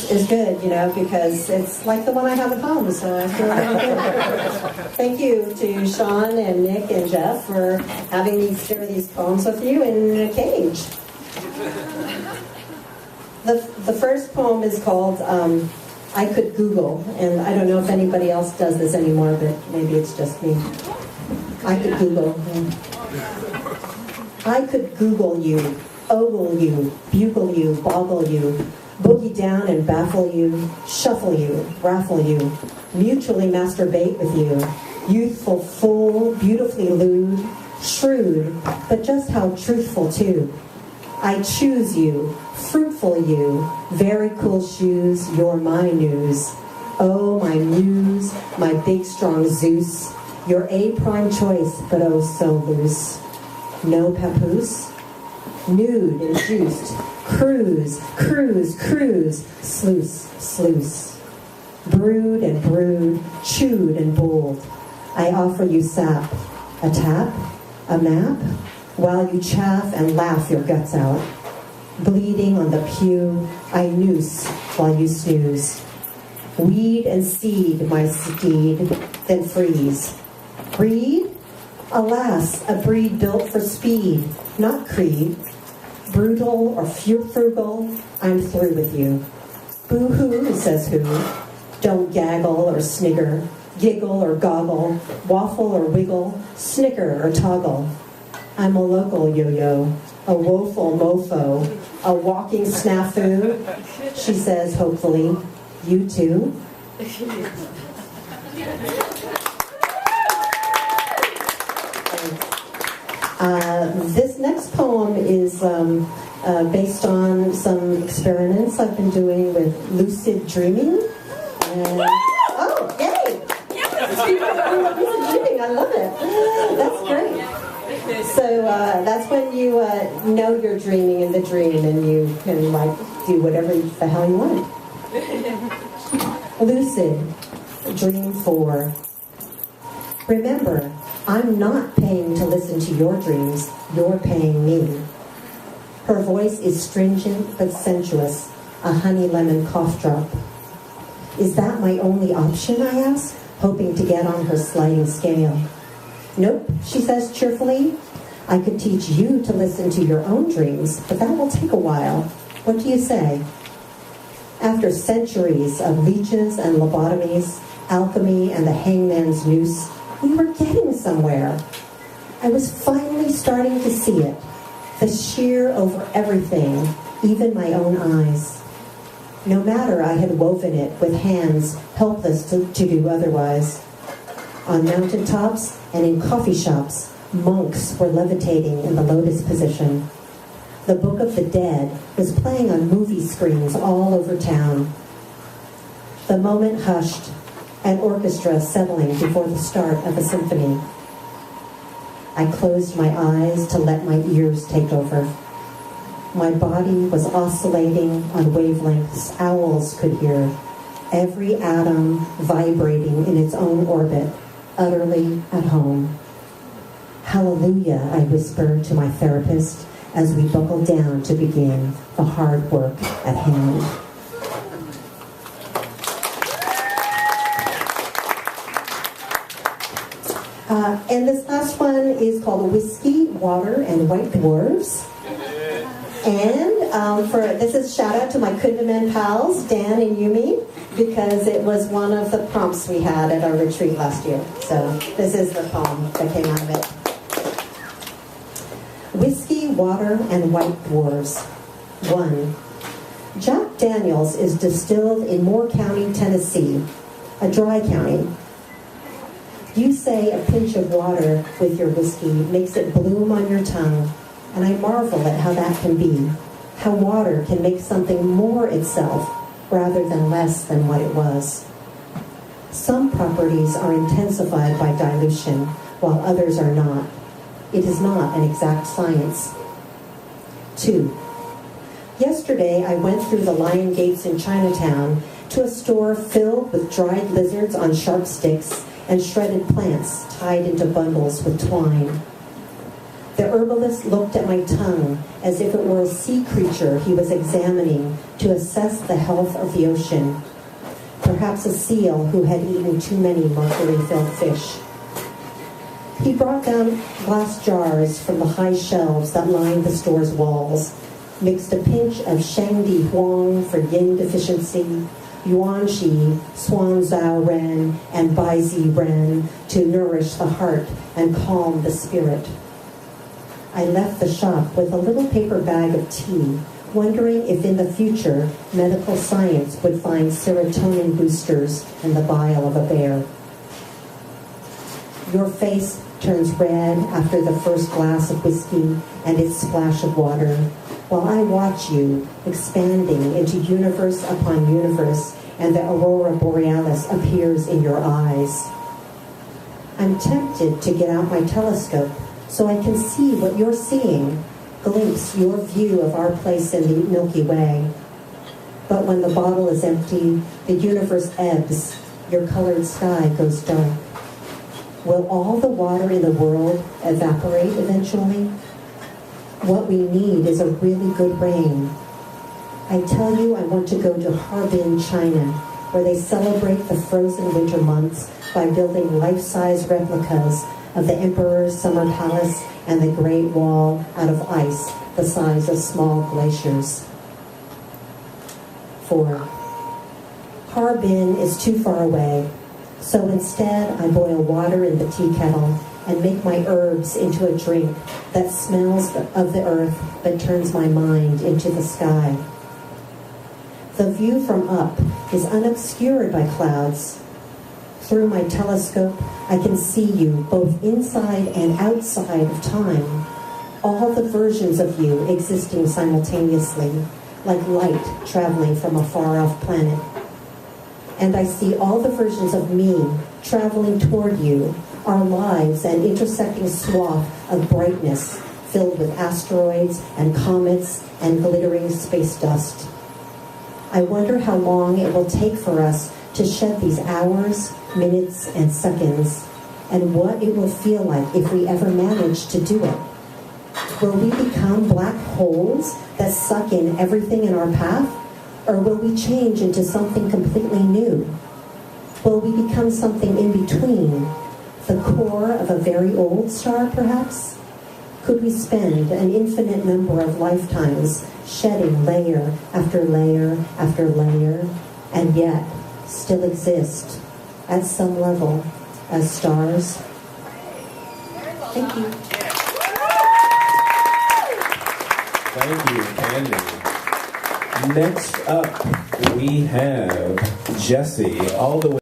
is good, because it's like the one I have at home, so I feel really good. Thank you to Sean and Nick and Jeff for having me share these poems with you in a cage. The first poem is called I Could Google, and I don't know if anybody else does this anymore, but maybe it's just me. I could Google. I could Google you, ogle you, bugle you, boggle you, boogie down and baffle you, shuffle you, raffle you, mutually masturbate with you, youthful fool, beautifully lewd, shrewd, but just how truthful too. I choose you, fruitful you, very cool shoes, you're my news. Oh, my muse, my big strong Zeus, your A-prime choice, but oh so loose. No papoose, nude and juiced, cruise, cruise, cruise, sluice, sluice. Brewed and brewed, chewed and bowled. I offer you sap, a tap, a map, while you chaff and laugh your guts out. Bleeding on the pew, I noose while you snooze. Weed and seed, my steed, then freeze. Breed? Alas, a breed built for speed, not creed. Brutal or frugal, I'm through with you. Boo-hoo, says who. Don't gaggle or snigger, giggle or goggle, waffle or wiggle, snicker or toggle. I'm a local yo-yo, a woeful mofo, a walking snafu. She says, hopefully, you too. This next poem is based on some experiments I've been doing with lucid dreaming. And, oh, yay! Lucid dreaming, I love it. That's great. So that's when you know you're dreaming in the dream and you can do whatever the hell you want. Lucid, Dream 4. Remember, I'm not paying to listen to your dreams, you're paying me. Her voice is stringent but sensuous, a honey lemon cough drop. Is that my only option, I ask, hoping to get on her sliding scale. Nope, she says cheerfully. I could teach you to listen to your own dreams, but that will take a while. What do you say? After centuries of leeches and lobotomies, alchemy and the hangman's noose, we were getting somewhere. I was finally starting to see it, the sheer over everything, even my own eyes. No matter I had woven it with hands helpless to do otherwise. On mountaintops and in coffee shops, monks were levitating in the lotus position. The Book of the Dead was playing on movie screens all over town. The moment hushed, an orchestra settling before the start of a symphony. I closed my eyes to let my ears take over. My body was oscillating on wavelengths owls could hear, every atom vibrating in its own orbit, utterly at home. Hallelujah, I whispered to my therapist as we buckled down to begin the hard work at hand. And this last one is called Whiskey, Water, and White Dwarves. And this is shout out to my Kundaman pals, Dan and Yumi, because it was one of the prompts we had at our retreat last year. So this is the poem that came out of it. Whiskey, Water, and White Dwarves. 1. Jack Daniels is distilled in Moore County, Tennessee, a dry county. You say a pinch of water with your whiskey makes it bloom on your tongue, and I marvel at how that can be, how water can make something more itself rather than less than what it was. Some properties are intensified by dilution, while others are not. It is not an exact science. 2. Yesterday, I went through the lion gates in Chinatown to a store filled with dried lizards on sharp sticks and shredded plants tied into bundles with twine. The herbalist looked at my tongue as if it were a sea creature he was examining to assess the health of the ocean. Perhaps a seal who had eaten too many mercury-filled fish. He brought down glass jars from the high shelves that lined the store's walls, mixed a pinch of Shangdi Huang for yin deficiency, Yuan Shi, Swan Zhao Ren, and Bai Zi Ren to nourish the heart and calm the spirit. I left the shop with a little paper bag of tea, wondering if in the future medical science would find serotonin boosters in the bile of a bear. Your face turns red after the first glass of whiskey and its splash of water, while I watch you expanding into universe upon universe and the aurora borealis appears in your eyes. I'm tempted to get out my telescope so I can see what you're seeing, glimpse your view of our place in the Milky Way. But when the bottle is empty, the universe ebbs, your colored sky goes dark. Will all the water in the world evaporate eventually? What we need is a really good rain. I tell you I want to go to Harbin, China, where they celebrate the frozen winter months by building life-size replicas of the Emperor's Summer Palace and the Great Wall out of ice the size of small glaciers. 4. Harbin is too far away, so instead I boil water in the tea kettle and make my herbs into a drink that smells of the earth but turns my mind into the sky. The view from up is unobscured by clouds. Through my telescope, I can see you both inside and outside of time, all the versions of you existing simultaneously, like light traveling from a far-off planet. And I see all the versions of me traveling toward you, our lives an intersecting swath of brightness filled with asteroids and comets and glittering space dust. I wonder how long it will take for us to shed these hours, minutes, and seconds, and what it will feel like if we ever manage to do it. Will we become black holes that suck in everything in our path, or will we change into something completely new? Will we become something in between, the core of a very old star, perhaps? Could we spend an infinite number of lifetimes shedding layer after layer after layer, and yet still exist at some level as stars? Thank you. Thank you, Candy. Next up, we have Jessie, all the way